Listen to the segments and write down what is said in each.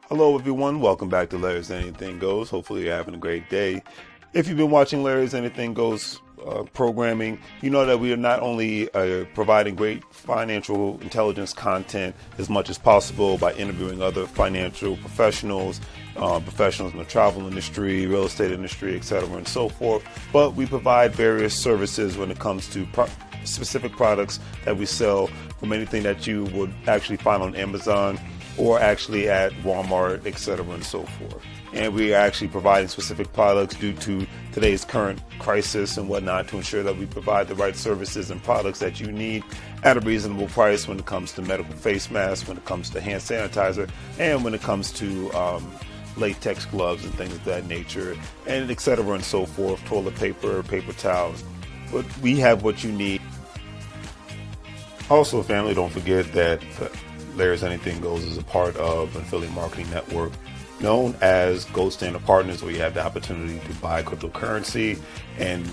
Hello, everyone. Welcome back to Larry's Anything Goes. Hopefully, you're having a great day. If you've been watching Larry's Anything Goes programming, you know that we are not only providing great financial intelligence content as much as possible by interviewing other financial professionals, professionals in the travel industry, real estate industry, etc., and so forth, but we provide various services when it comes to specific products that we sell, from anything that you would actually find on Amazon or actually at Walmart, etc., and so forth. And we are actually providing specific products due to today's current crisis and whatnot to ensure that we provide the right services and products that you need at a reasonable price when it comes to medical face masks, when it comes to hand sanitizer, and when it comes to latex gloves and things of that nature, and etc., and so forth, toilet paper, paper towels. But we have what you need. Also, family, don't forget that Larry's Anything Goes is a part of an affiliate marketing network known as Gold Standard Partners, where you have the opportunity to buy cryptocurrency and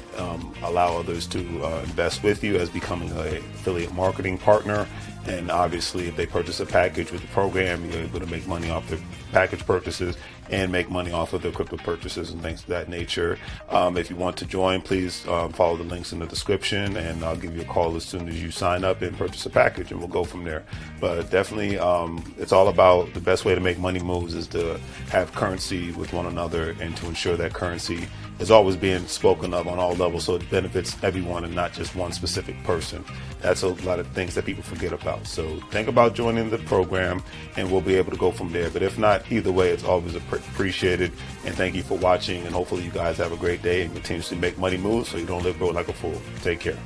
allow others to invest with you as becoming an affiliate marketing partner. And obviously, if they purchase a package with the program, you're able to make money off their package purchases and make money off of their crypto purchases and things of that nature. If you want to join, please follow the links in the description, and I'll give you a call as soon as you sign up and purchase a package, and we'll go from there. But definitely, it's all about the best way to make money moves is to have currency with one another and to ensure that currency is always being spoken of on all levels, so it benefits everyone and not just one specific person. That's a lot of things that people forget about. So think about joining the program, and we'll be able to go from there. But if not, either way, it's always appreciated. And thank you for watching. And hopefully you guys have a great day and continuously make money moves so you don't live broke like a fool. Take care.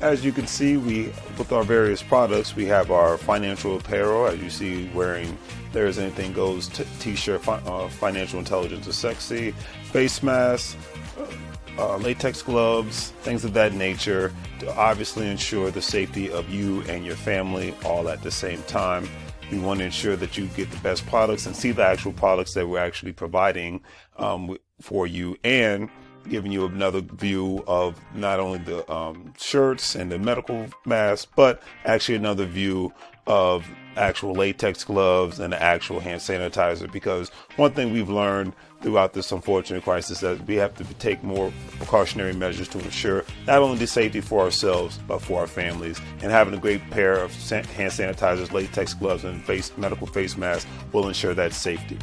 As you can see, with our various products, we have our financial apparel. As you see, wearing There's Anything Goes t-shirt, financial intelligence is sexy, face masks, latex gloves, things of that nature, to obviously ensure the safety of you and your family all at the same time. We want to ensure that you get the best products and see the actual products that we're actually providing for you, and giving you another view of not only the shirts and the medical masks, but actually another view of actual latex gloves and the actual hand sanitizer. Because one thing we've learned throughout this unfortunate crisis is that we have to take more precautionary measures to ensure not only the safety for ourselves, but for our families. And having a great pair of hand sanitizers, latex gloves, and medical face masks will ensure that safety.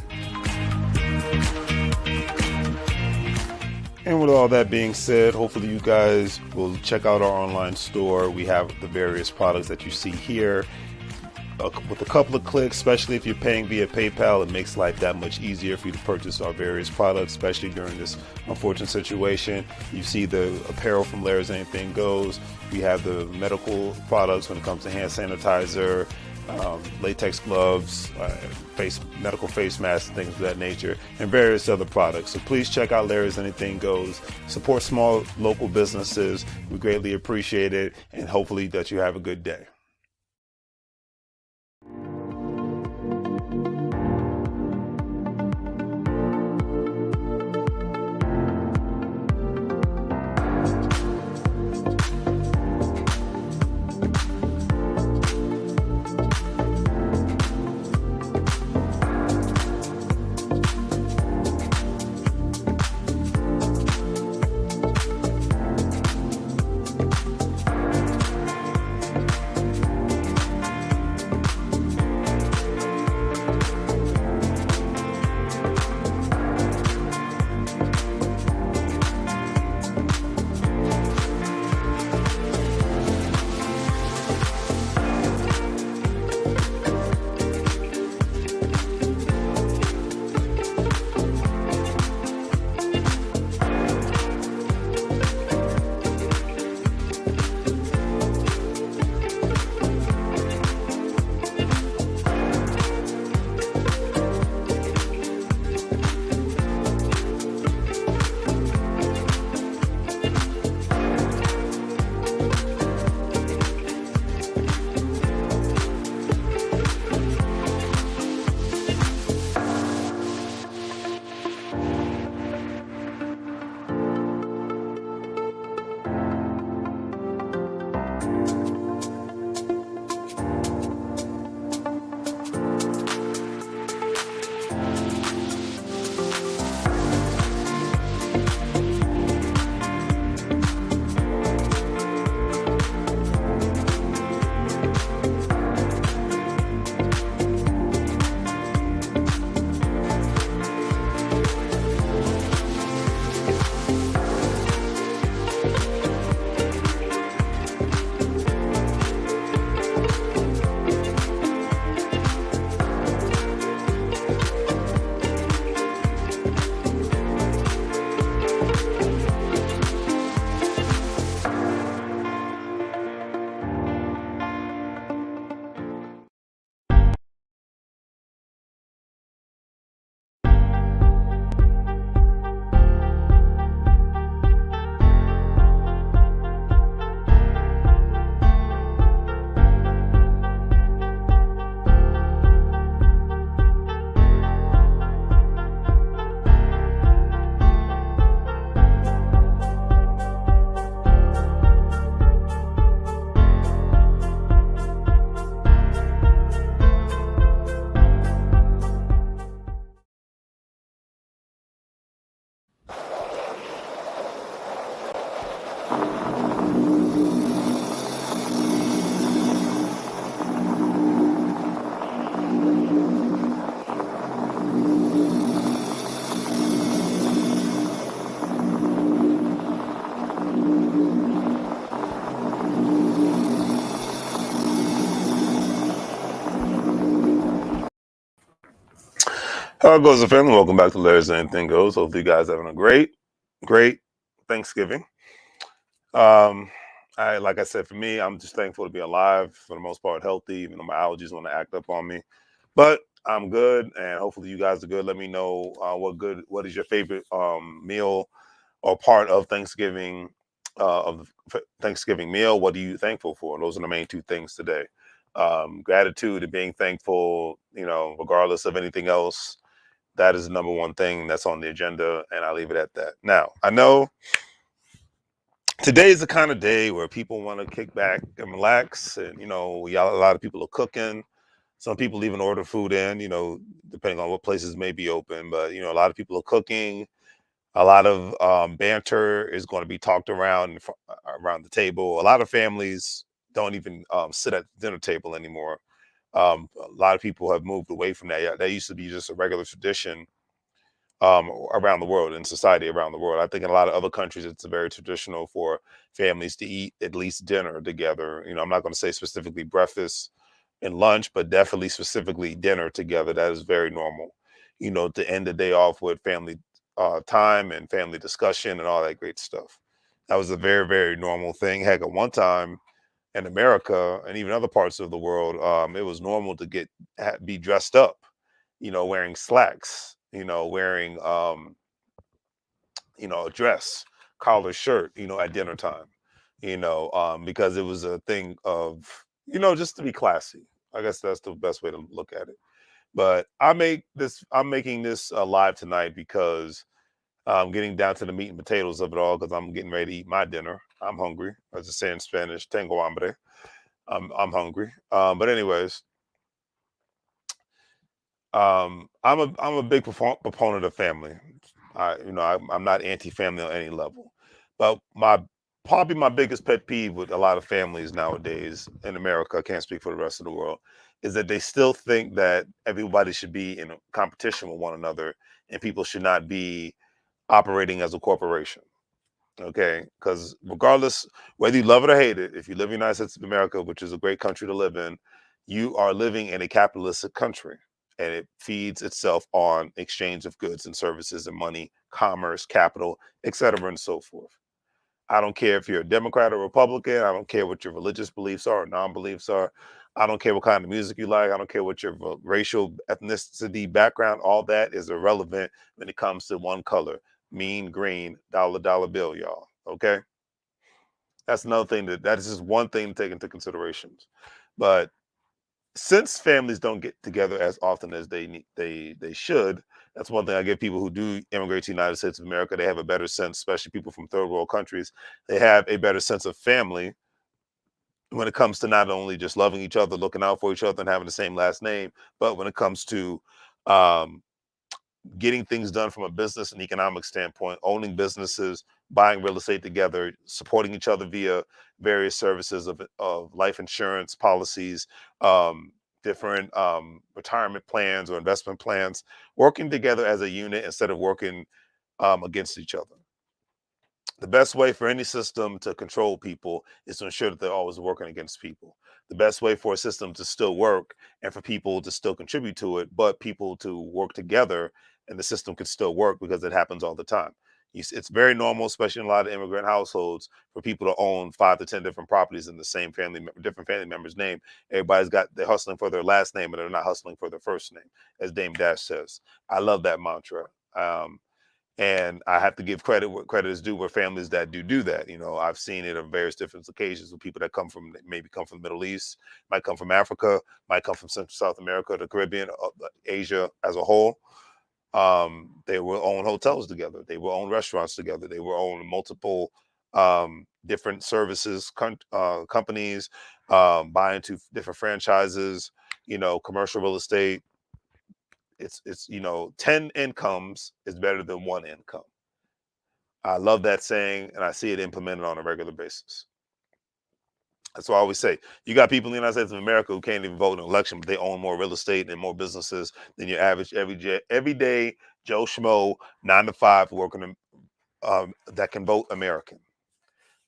And with all that being said, hopefully you guys will check out our online store. We have the various products that you see here. With a couple of clicks, especially if you're paying via PayPal, it makes life that much easier for you to purchase our various products, especially during this unfortunate situation. You see the apparel from Larry's Anything Goes. We have the medical products when it comes to hand sanitizer, latex gloves, medical face masks, things of that nature, and various other products. So please check out Larry's Anything Goes. Support small local businesses. We greatly appreciate it, and hopefully that you have a good day. How it goes, the family? Welcome back to Larry's Anything Goes. Hopefully, you guys having a great Thanksgiving. Um, like I said, for me, I'm just thankful to be alive. For the most part, healthy. Even though my allergies want to act up on me, but I'm good, and hopefully, you guys are good. Let me know what is your favorite meal or part of Thanksgiving Thanksgiving meal. What are you thankful for? Those are the main two things today. Gratitude and being thankful. Regardless of anything else, that is the number one thing that's on the agenda, and I leave it at that. Now, I know today is the kind of day where people want to kick back and relax, and a lot of people are cooking. Some people even order food in, depending on what places may be open. But a lot of people are cooking. A lot of banter is going to be talked around the table. A lot of families don't even sit at the dinner table anymore. A lot of people have moved away from that. Yeah, that used to be just a regular tradition around the world, in society around the world. I think in a lot of other countries, it's very traditional for families to eat at least dinner together. I'm not going to say specifically breakfast and lunch, but definitely specifically dinner together. That is very normal. To end the day off with family time and family discussion and all that great stuff. That was a very, very normal thing. Heck, at one time in America and even other parts of the world, it was normal to be dressed up, wearing slacks, wearing a dress, collar shirt, at dinner time, because it was a thing of, just to be classy. I guess that's the best way to look at it. But I'm making this live tonight because I'm getting down to the meat and potatoes of it all because I'm getting ready to eat my dinner. I'm hungry, as they say in Spanish, tengo hambre. I'm hungry. But anyways, I'm a big proponent of family. I'm not anti-family on any level, but probably my biggest pet peeve with a lot of families nowadays in America, I can't speak for the rest of the world, is that they still think that everybody should be in a competition with one another, and people should not be operating as a corporation. Okay, because regardless whether you love it or hate it, if you live in the United States of America, which is a great country to live in, you are living in a capitalistic country, and it feeds itself on exchange of goods and services and money, commerce, capital, etc., and so forth. I don't care if you're a Democrat or Republican. I don't care what your religious beliefs are or non-beliefs are. I don't care what kind of music you like. I don't care what your racial ethnicity background. All that is irrelevant when it comes to one color: mean green dollar bill, y'all. Okay, that's another thing that is just one thing to take into considerations. But since families don't get together as often as they should, that's one thing I give people who do immigrate to the United States of America. They have a better sense, especially people from third world countries. They have a better sense of family when it comes to not only just loving each other, looking out for each other, and having the same last name, but when it comes to um, getting things done from a business and economic standpoint, owning businesses, buying real estate together, supporting each other via various services of life insurance policies, um, different retirement plans or investment plans, working together as a unit instead of working against each other. The best way for any system to control people is to ensure that they're always working against people. The best way for a system to still work and for people to still contribute to it, but people to work together and the system can still work because it happens all the time. It's very normal, especially in a lot of immigrant households, for people to own 5 to 10 different properties in the same different family member's name. They're hustling for their last name, and they're not hustling for their first name, as Dame Dash says. I love that mantra. And I have to give credit where credit is due, where families that do that. I've seen it on various different occasions with people that maybe come from the Middle East, might come from Africa, might come from Central South America, the Caribbean, Asia as a whole. They will own hotels together. They will own restaurants together. They will own multiple different companies, buy into different franchises, commercial real estate. It's 10 incomes is better than one income. I love that saying, and I see it implemented on a regular basis. That's why I always say you got people in the United States of America who can't even vote in an election, but they own more real estate and more businesses than your average everyday Joe Schmo 9 to 5 working that can vote American.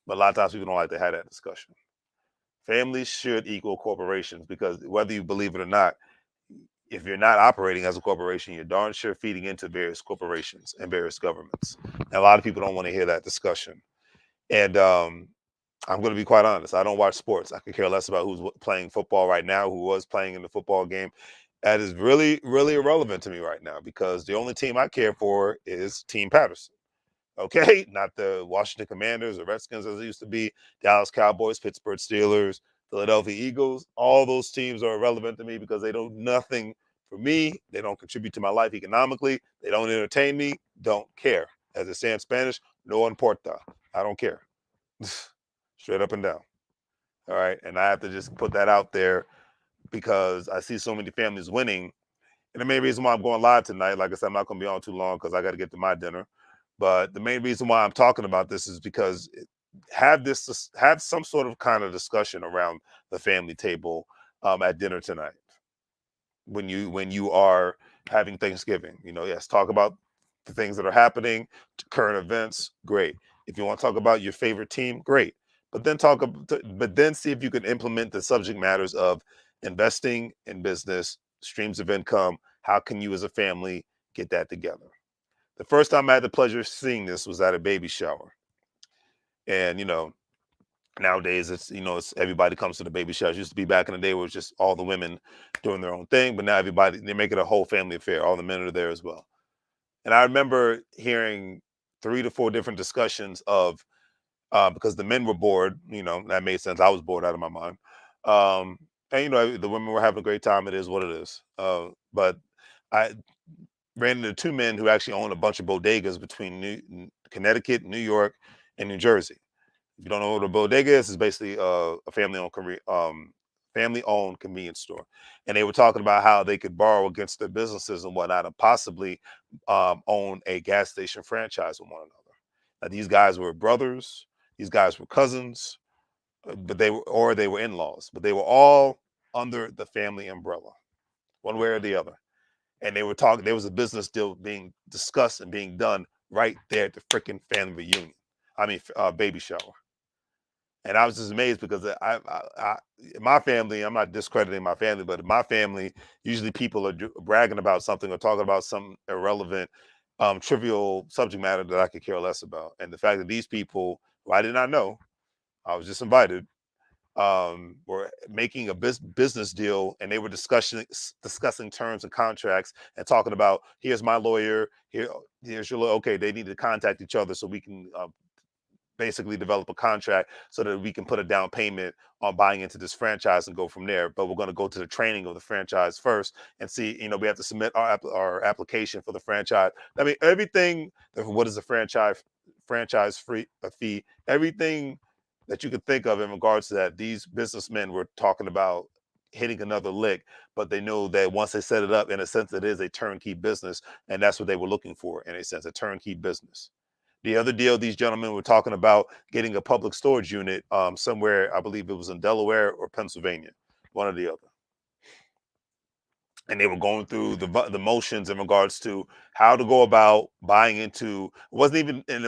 But a lot of times people don't like to have that discussion. Families should equal corporations because whether you believe it or not, If you're not operating as a corporation, you're darn sure feeding into various corporations and various governments. And a lot of people don't want to hear that discussion. And I'm going to be quite honest. I don't watch sports. I could care less about who's playing football right now, who was playing in the football game. That is really, really irrelevant to me right now because the only team I care for is Team Patterson. Okay, not the Washington Commanders or Redskins as it used to be, Dallas Cowboys, Pittsburgh Steelers, Philadelphia Eagles. All those teams are irrelevant to me because they do nothing for me. They don't contribute to my life economically. They don't entertain me. Don't care. As they say in Spanish, no importa. I don't care. Straight up and down. All right. And I have to just put that out there because I see so many families winning. And the main reason why I'm going live tonight, like I said, I'm not going to be on too long because I got to get to my dinner. But the main reason why I'm talking about this is because have some sort of kind of discussion around the family table at dinner tonight when you are having Thanksgiving. Yes, talk about the things that are happening, current events, great. If you want to talk about your favorite team, great. But then see if you can implement the subject matters of investing in business, streams of income. How can you as a family get that together? The first time I had the pleasure of seeing this was at a baby shower. And nowadays it's everybody comes to the baby showers. It used to be back in the day where it was just all the women doing their own thing, but now everybody they make it a whole family affair. All the men are there as well. And I remember hearing 3 to 4 different discussions of because the men were bored, that made sense. I was bored out of my mind. And the women were having a great time. It is what it is. But I ran into 2 men who actually own a bunch of bodegas between Connecticut, New York, and New Jersey. If you don't know what a bodega is, it's basically a family-owned convenience store. And they were talking about how they could borrow against their businesses and whatnot, and possibly own a gas station franchise with one another. Now, these guys were brothers. These guys were cousins, but they were in-laws, but they were all under the family umbrella, one way or the other. And they were talking. There was a business deal being discussed and being done right there at the freaking family reunion. I mean, baby shower. And I was just amazed because my family, I'm not discrediting my family, but in my family, usually people are bragging about something or talking about some irrelevant, trivial subject matter that I could care less about. And the fact that these people, who I did not know, I was just invited, were making a business deal, and they were discussing terms and contracts and talking about here's my lawyer, here's your lawyer. Okay, they need to contact each other so we can basically develop a contract so that we can put a down payment on buying into this franchise and go from there. But we're going to go to the training of the franchise first and see, we have to submit our application for the franchise. I mean, everything, what is a franchise free a fee, everything that you could think of in regards to that, these businessmen were talking about hitting another lick, but they know that once they set it up, in a sense, it is a turnkey business. And that's what they were looking for, in a sense, a turnkey business. The other deal, these gentlemen were talking about getting a public storage unit somewhere. I believe it was in Delaware or Pennsylvania, one or the other. And they were going through the motions in regards to how to go about buying into. It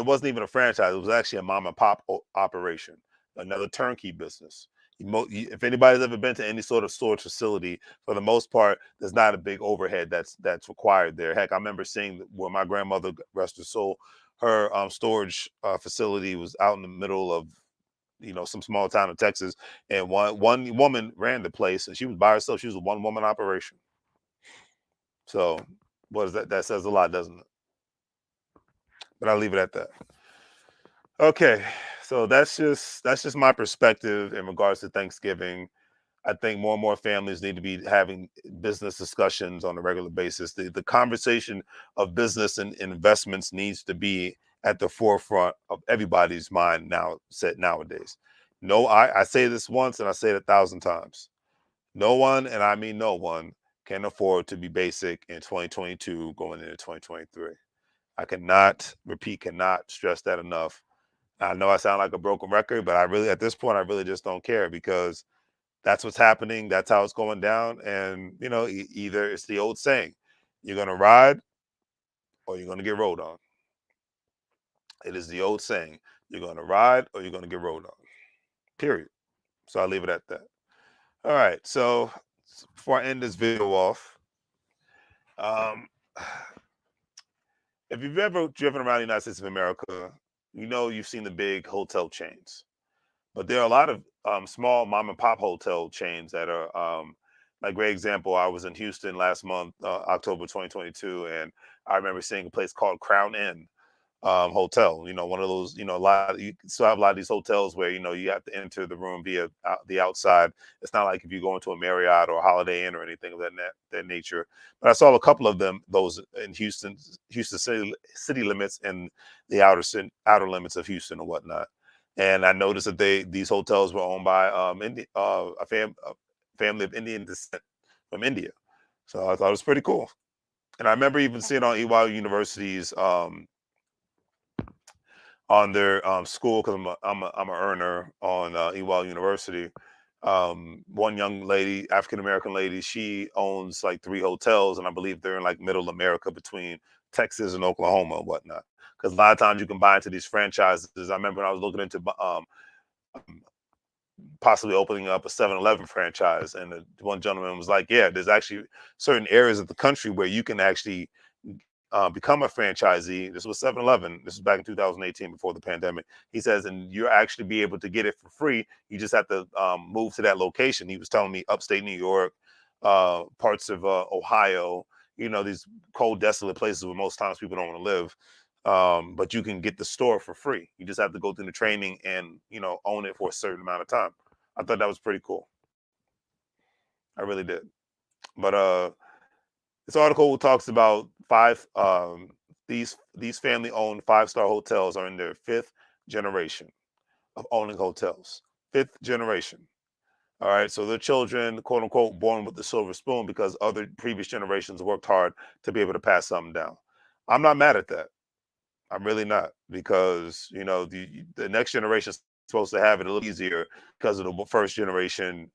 wasn't even a franchise. It was actually a mom and pop operation, another turnkey business. If anybody's ever been to any sort of storage facility, for the most part, there's not a big overhead that's required there. Heck, I remember seeing where my grandmother, rest her soul, her storage facility was out in the middle of some small town in Texas, and one woman ran the place, and she was by herself. She was a one woman operation. So, what is that? That says a lot, doesn't it? But I'll leave it at that. Okay, so that's just my perspective in regards to Thanksgiving. I think more and more families need to be having business discussions on a regular basis. The conversation of business and investments needs to be at the forefront of everybody's mind nowadays. No, I say this once and I say it 1,000 times. No one, and I mean no one, can afford to be basic in 2022 going into 2023. I cannot stress that enough. I know I sound like a broken record, but at this point, I really just don't care because that's what's happening. That's how it's going down. And, either it's the old saying, you're going to ride or you're going to get rode on. It is the old saying, you're going to ride or you're going to get rode on, period. So I'll leave it at that. All right. So before I end this video off, Um, if you've ever driven around the United States of America, you've seen the big hotel chains. But there are a lot of small mom and pop hotel chains that are like great example. I was in Houston last month, October 2022, and I remember seeing a place called Crown Inn hotel. One of those. A lot. You still have a lot of these hotels where you have to enter the room via the outside. It's not like if you go into a Marriott or a Holiday Inn or anything of that nature. But I saw a couple of them, those in Houston city limits, and the outer limits of Houston and whatnot. And I noticed that these hotels were owned by a family of Indian descent from India. So I thought it was pretty cool. And I remember even seeing on EY University's on their school, because I'm a earner on EY University. One young lady, African American lady, she owns like three hotels, and I believe they're in like middle America between Texas and Oklahoma and whatnot. Because a lot of times you can buy into these franchises. I remember when I was looking into um, possibly opening up a 7-Eleven franchise, and one gentleman was like, "Yeah, there's actually certain areas of the country where you can actually become a franchisee." This was 7-Eleven. This was back in 2018 before the pandemic. He says, and you'll actually be able to get it for free. You just have to move to that location. He was telling me upstate New York, parts of Ohio, these cold, desolate places where most times people don't want to live. But you can get the store for free. You just have to go through the training and, own it for a certain amount of time. I thought that was pretty cool. I really did. But this article talks about five these family owned 5-star hotels are in their fifth generation of owning hotels. Fifth generation. All right. So their children, quote unquote, born with the silver spoon because other previous generations worked hard to be able to pass something down. I'm not mad at that. I'm really not, because the next generation is supposed to have it a little easier because of the first generation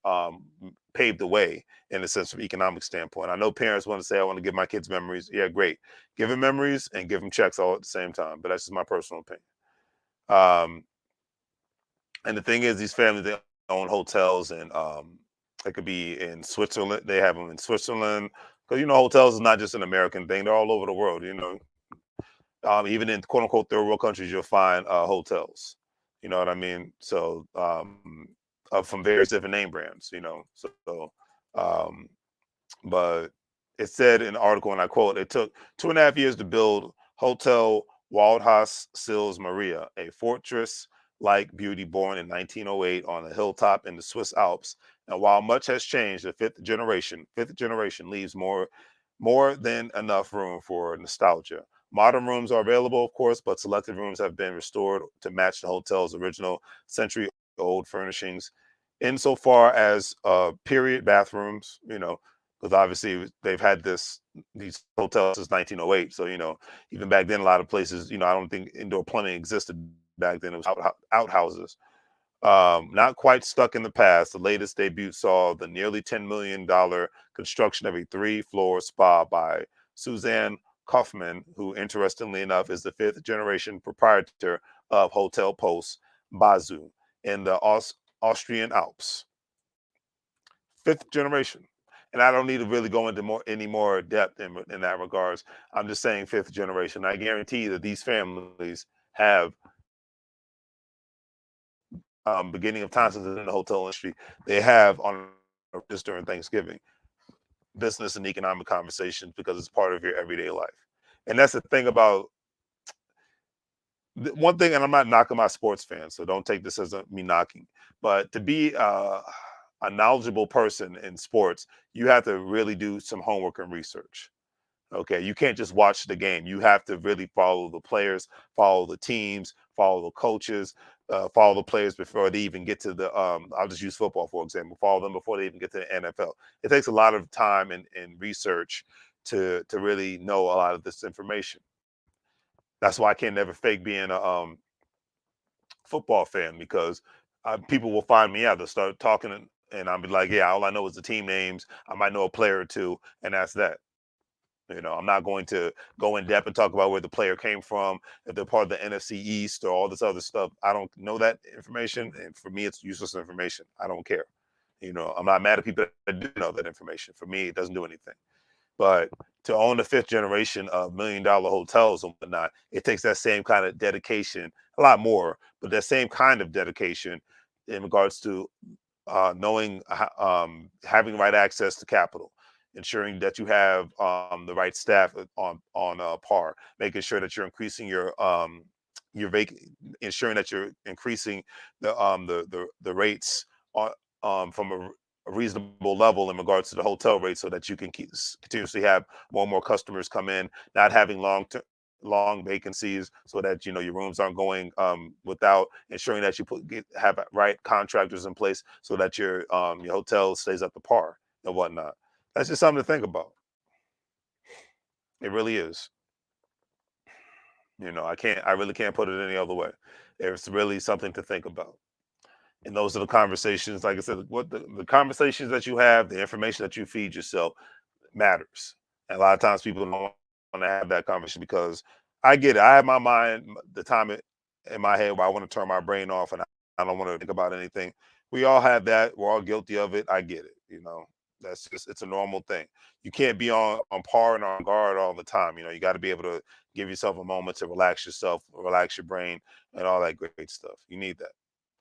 paved the way in a sense from economic standpoint. I know parents want to say, "I want to give my kids memories." Yeah, great, give them memories and give them checks all at the same time. But that's just my personal opinion. Um, and the thing is, these families, they own hotels, and it could be in Switzerland. They have them in Switzerland because hotels is not just an American thing; they're all over the world. Even in quote unquote third world countries, you'll find hotels. You know what I mean? So from various different name brands. Um, but it said in the article, and I quote, "It took 2.5 years to build Hotel Waldhaus Sils Maria, a fortress-like beauty born in 1908 on a hilltop in the Swiss Alps. And while much has changed, the fifth generation leaves more than enough room for nostalgia. Modern rooms are available, of course, but selected rooms have been restored to match the hotel's original century-old furnishings, insofar as period bathrooms, because obviously they've had these hotels since 1908. So even back then, a lot of places, I don't think indoor plumbing existed back then. It was outhouses. Not quite stuck in the past, the latest debut saw the nearly $10 million construction of a 3-floor spa by Suzanne Kaufman, who, interestingly enough, is the fifth generation proprietor of Hotel Post Bazou in the Austrian Alps. Fifth generation. And I don't need to really go into any more depth in that regards. I'm just saying fifth generation. I guarantee that these families have beginning of time since in the hotel industry, they have on just during Thanksgiving business and economic conversations because it's part of your everyday life. And that's the thing about one thing, and I'm not knocking my sports fans, so don't take this as me knocking, but to be a knowledgeable person in sports, you have to really do some homework and research. Okay, you can't just watch the game. You have to really follow the players, follow the teams, follow the coaches, follow the players before they even get to the. I'll just use football for example. Follow them before they even get to the NFL. It takes a lot of time and research to really know a lot of this information. That's why I can't never fake being a football fan, because people will find me out. They'll start talking, and I'll be like, "Yeah, all I know is the team names. I might know a player or two, and that's that." I'm not going to go in depth and talk about where the player came from, if they're part of the NFC East or all this other stuff. I don't know that information. And for me, it's useless information. I don't care. I'm not mad at people that do know that information. For me, it doesn't do anything. But to own the fifth generation of $1 million hotels and whatnot, it takes that same kind of dedication, a lot more, but that same kind of dedication in regards to knowing, having right access to capital, ensuring that you have the right staff on par, making sure that you're increasing your ensuring that you're increasing the rates on from a reasonable level in regards to the hotel rate, so that you can continuously have more and more customers come in, not having long vacancies, so that your rooms aren't going without, ensuring that you have right contractors in place so that your hotel stays up to par and whatnot. That's just something to think about. It really is. I really can't put it any other way. It's really something to think about. And those are the conversations, like I said, what the conversations that you have, the information that you feed yourself matters. And a lot of times people don't want to have that conversation, because I get it. I have my mind, the time in my head where I want to turn my brain off, and I don't want to think about anything. We all have that. We're all guilty of it. I get it. That's just, it's a normal thing. You can't be on par and on guard all the time. You got to be able to give yourself a moment to relax yourself, relax your brain, and all that great stuff. You need that.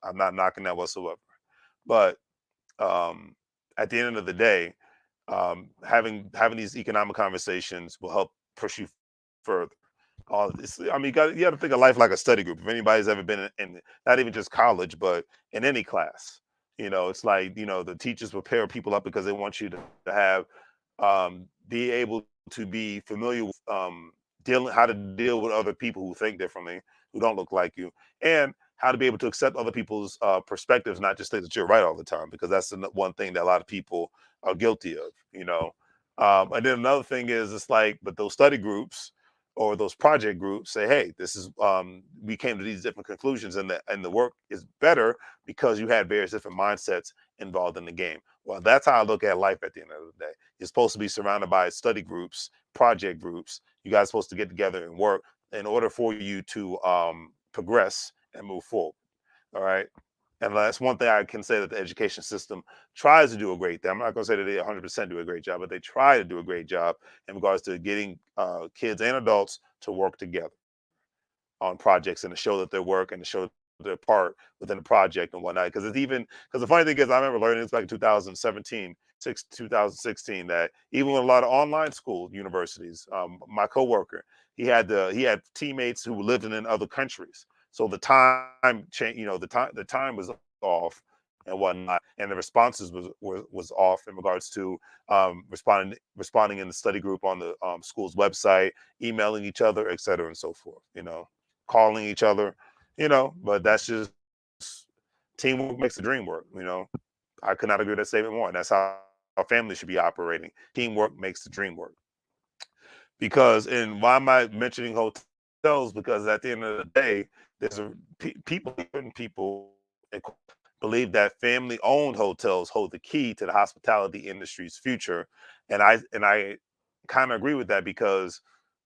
I'm not knocking that whatsoever. But um, at the end of the day, having these economic conversations will help push you further. All this, I mean, you got to think of life like a study group. If anybody's ever been in not even just college, but in any class, it's like the teachers prepare people up because they want you to have be able to be familiar with dealing how to deal with other people who think differently, who don't look like you, and how to be able to accept other people's perspectives, not just think that you're right all the time, because that's the one thing that a lot of people are guilty of. And then another thing is, it's like, but those study groups or those project groups say, hey, this is we came to these different conclusions, and the work is better because you had various different mindsets involved in the game. Well, that's how I look at life at the end of the day. You're supposed to be surrounded by study groups, project groups. You guys are supposed to get together and work in order for you to progress and move forward. All right. And that's one thing I can say, that the education system tries to do a great thing. I'm not going to say that they 100% do a great job, but they try to do a great job in regards to getting kids and adults to work together on projects, and to show that their work, and to show their part within the project and whatnot. Because the funny thing is, I remember learning this back in 2017, 2016, that even with a lot of online school universities, my coworker, he had teammates who lived in other countries, so the time change, the time was off and whatnot, and the responses was off in regards to responding in the study group on the school's website, emailing each other, et cetera, and so forth. Calling each other, but that's just teamwork makes the dream work. I could not agree with that statement more. And that's how our family should be operating. Teamwork makes the dream work. Because, and why am I mentioning hotels? Because at the end of the day, there's certain people believe that family-owned hotels hold the key to the hospitality industry's future, and I kind of agree with that, because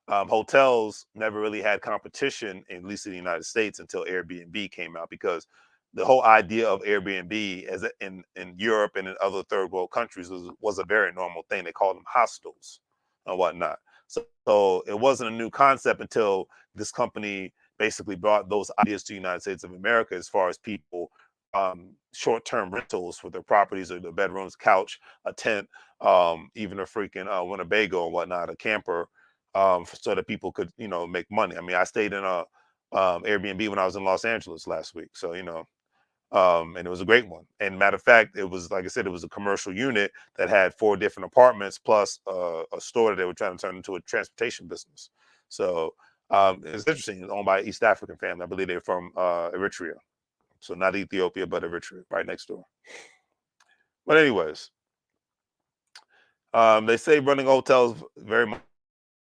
hotels never really had competition, at least in the United States, until Airbnb came out. Because the whole idea of Airbnb, in Europe and in other third world countries, was a very normal thing. They called them hostels and whatnot. So it wasn't a new concept until this company basically brought those ideas to the United States of America, as far as people short-term rentals for their properties, or their bedrooms, couch, a tent, even a freaking Winnebago and whatnot, a camper, so that people could, make money. I mean, I stayed in a Airbnb when I was in Los Angeles last week, so and it was a great one. And matter of fact, it was, like I said, it was a commercial unit that had 4 different apartments, plus a store that they were trying to turn into a transportation business. So it's interesting. It's owned by an East African family. I believe they're from Eritrea, so not Ethiopia, but Eritrea, right next door. But anyways, they say running hotels very much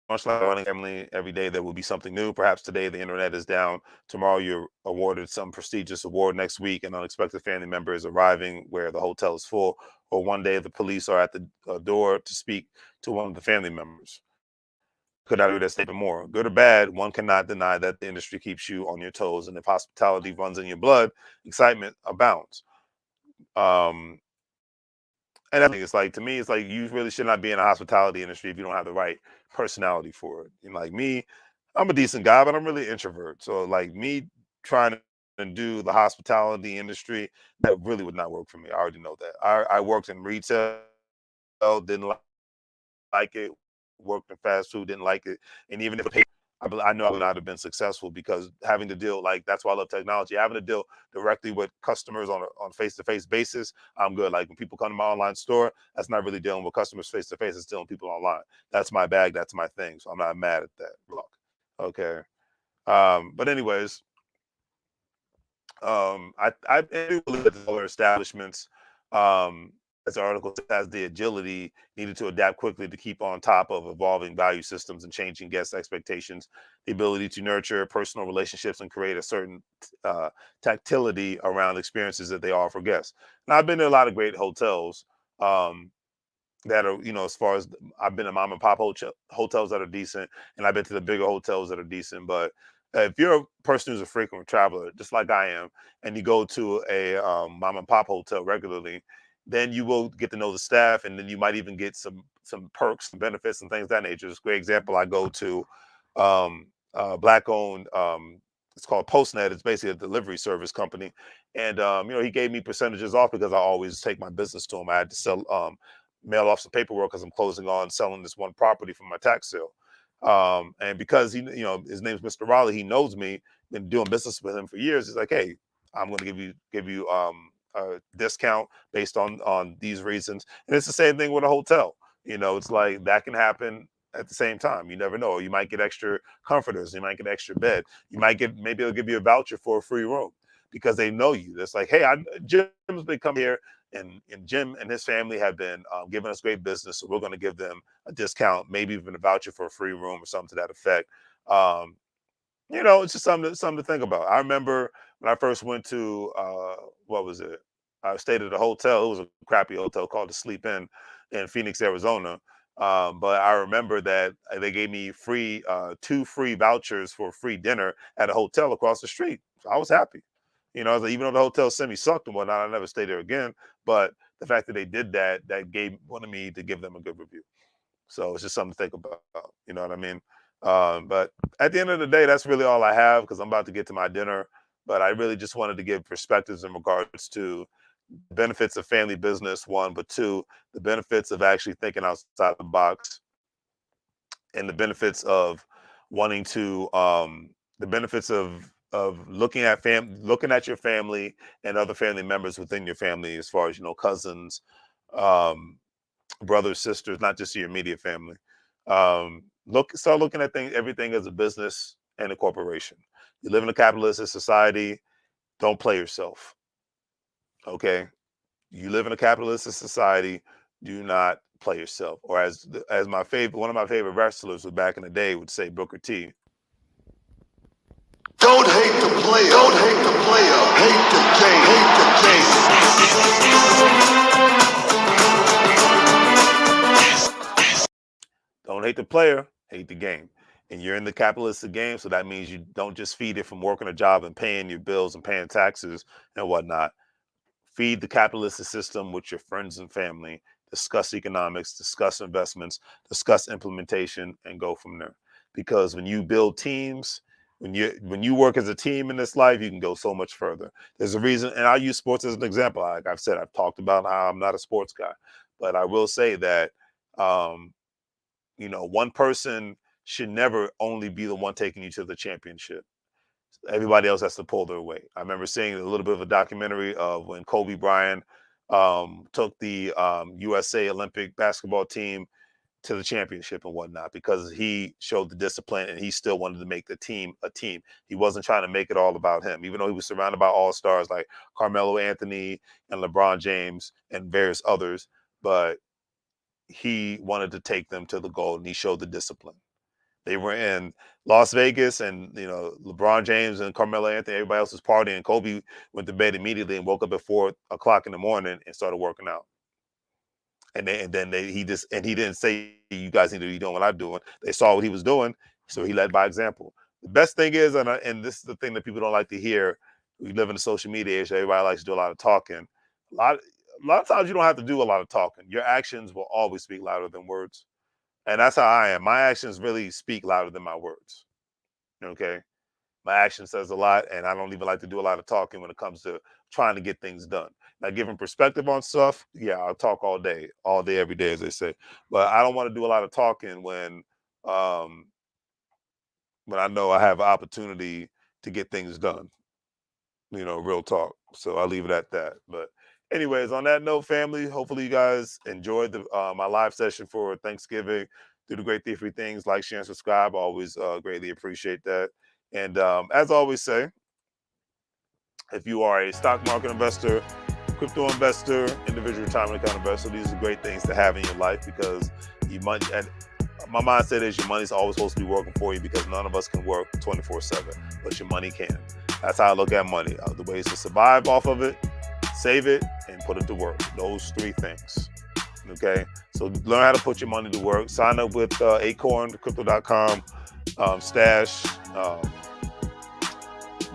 like running a family. Every day there will be something new. Perhaps today the internet is down. Tomorrow you're awarded some prestigious award. Next week an unexpected family member is arriving where the hotel is full. Or one day the police are at the door to speak to one of the family members. Could I do that statement more? Good or bad, one cannot deny that the industry keeps you on your toes. And if hospitality runs in your blood, excitement abounds. Um, And I think it's like, to me, it's like you really should not be in the hospitality industry if you don't have the right personality for it. And like me, I'm a decent guy, but I'm really introvert. So like me trying to do the hospitality industry, that really would not work for me. I already know that. I worked in retail, didn't like it. Worked in fast food, didn't like it. And even if it paid, I know I would not have been successful because having to deal, like, that's why I love technology. Having to deal directly with customers on face-to-face basis, I'm good. Like when people come to my online store, that's not really dealing with customers face to face. It's dealing with people online. That's my bag. That's my thing. So I'm not mad at that. Look, okay. But anyways, I do believe that smaller establishments, um, as the article says, has the agility needed to adapt quickly to keep on top of evolving value systems and changing guest expectations, the ability to nurture personal relationships and create a certain uh, tactility around experiences that they offer guests. Now, I've been to a lot of great hotels. Um, that are, as far as I've been to mom and pop hotels that are decent, and I've been to the bigger hotels that are decent. But if you're a person who's a frequent traveler, just like I am, and you go to a mom and pop hotel regularly, then you will get to know the staff, and then you might even get some perks, and benefits, and things of that nature. Just a great example. I go to black owned. It's called Postnet. It's basically a delivery service company, and he gave me percentages off because I always take my business to him. I had to sell mail off some paperwork because I'm closing on selling this one property from my tax sale. And because his name's Mr. Raleigh, he knows me, been doing business with him for years. He's like, hey, I'm going to give you a discount based on these reasons. And it's the same thing with a hotel. It's like that can happen at the same time. You never know. You might get extra comforters. You might get extra bed. Maybe they'll give you a voucher for a free room because they know you. It's like, hey, Jim's been coming here, and Jim and his family have been giving us great business, so we're going to give them a discount, maybe even a voucher for a free room or something to that effect. Um, it's just something to think about. I remember when I first went to what was it? I stayed at a hotel. It was a crappy hotel called the Sleep Inn in Phoenix, Arizona. But I remember that they gave me two free vouchers for free dinner at a hotel across the street. So I was happy. I was like, even though the hotel semi sucked and whatnot, I never stayed there again. But the fact that they did that, wanted me to give them a good review. So it's just something to think about. You know what I mean? But at the end of the day, that's really all I have because I'm about to get to my dinner. But I really just wanted to give perspectives in regards to the benefits of family business, one, but two, the benefits of actually thinking outside the box, and wanting to the benefits of looking at your family and other family members within your family, as far as cousins, um, brothers, sisters, not just your immediate family. Start looking at everything as a business and a corporation. You live in a capitalistic society. Don't play yourself. Okay, you live in a capitalistic society. Do not play yourself. Or as one of my favorite wrestlers was back in the day would say, Booker T. Don't hate the player. Don't hate the player. Hate the game. Hate the game. Don't hate the player. Hate the game. And you're in the capitalistic game, so that means you don't just feed it from working a job and paying your bills and paying taxes and whatnot. Feed the capitalist system with your friends and family. Discuss economics, discuss investments, discuss implementation, and go from there. Because when you build teams, when you work as a team in this life, you can go so much further. There's a reason, and I'll use sports as an example. Like I've said, I've talked about how I'm not a sports guy, but I will say that um, one person should never only be the one taking you to the championship. Everybody else has to pull their weight. I remember seeing a little bit of a documentary of when Kobe Bryant took the USA Olympic basketball team to the championship and whatnot because he showed the discipline and he still wanted to make the team a team. He wasn't trying to make it all about him, even though he was surrounded by all stars like Carmelo Anthony and LeBron James and various others. But he wanted to take them to the goal and he showed the discipline. They were in Las Vegas, and LeBron James and Carmelo Anthony, everybody else was partying. Kobe went to bed immediately and woke up at 4 o'clock in the morning and started working out. He didn't say you guys need to be doing what I'm doing. They saw what he was doing, so he led by example. The best thing is, and this is the thing that people don't like to hear. We live in the social media age. Everybody likes to do a lot of talking. A lot. a lot of times you don't have to do a lot of talking. Your actions will always speak louder than words. And that's how I am. My actions really speak louder than my words. Okay. My action says a lot, and I don't even like to do a lot of talking when it comes to trying to get things done. Now, giving perspective on stuff, yeah, I'll talk all day, every day, as they say. But I don't want to do a lot of talking um, when I know I have an opportunity to get things done. Real talk. So I'll leave it at that. But anyways, on that note, family, hopefully you guys enjoyed my live session for Thanksgiving. Do the great three things, like, share, and subscribe. I always greatly appreciate that. And as I always say, if you are a stock market investor, crypto investor, individual retirement account investor, these are great things to have in your life because you might. And my mindset is your money's always supposed to be working for you because none of us can work 24/7, but your money can. That's how I look at money. The ways to survive off of it, save it, and put it to work. Those three things. Okay, so learn how to put your money to work. Sign up with acorncrypto.com, Stash,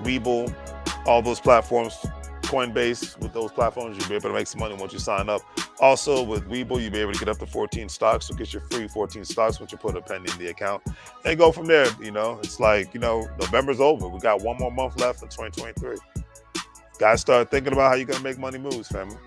WEBULL, all those platforms, Coinbase. With those platforms, you'll be able to make some money once you sign up. Also, with WEBULL, you'll be able to get up to 14 stocks. So get your free 14 stocks once you put a penny in the account and go from there. It's like, November's over. We got one more month left in 2023. Guys, start thinking about how you're going to make money moves, family.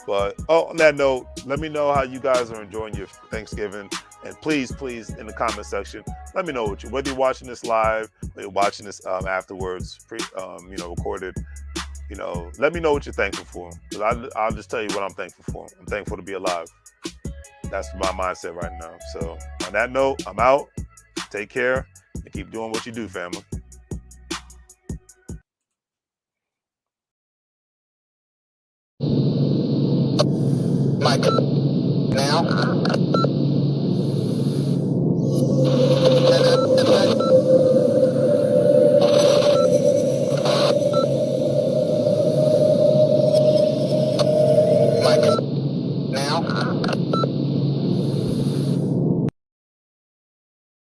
But on that note, let me know how you guys are enjoying your Thanksgiving. And please, in the comment section, let me know whether you're watching this live, or you're watching this afterwards, recorded. Let me know what you're thankful for. Because I'll just tell you what I'm thankful for. I'm thankful to be alive. That's my mindset right now. So on that note, I'm out. Take care and keep doing what you do, family. Mike, now.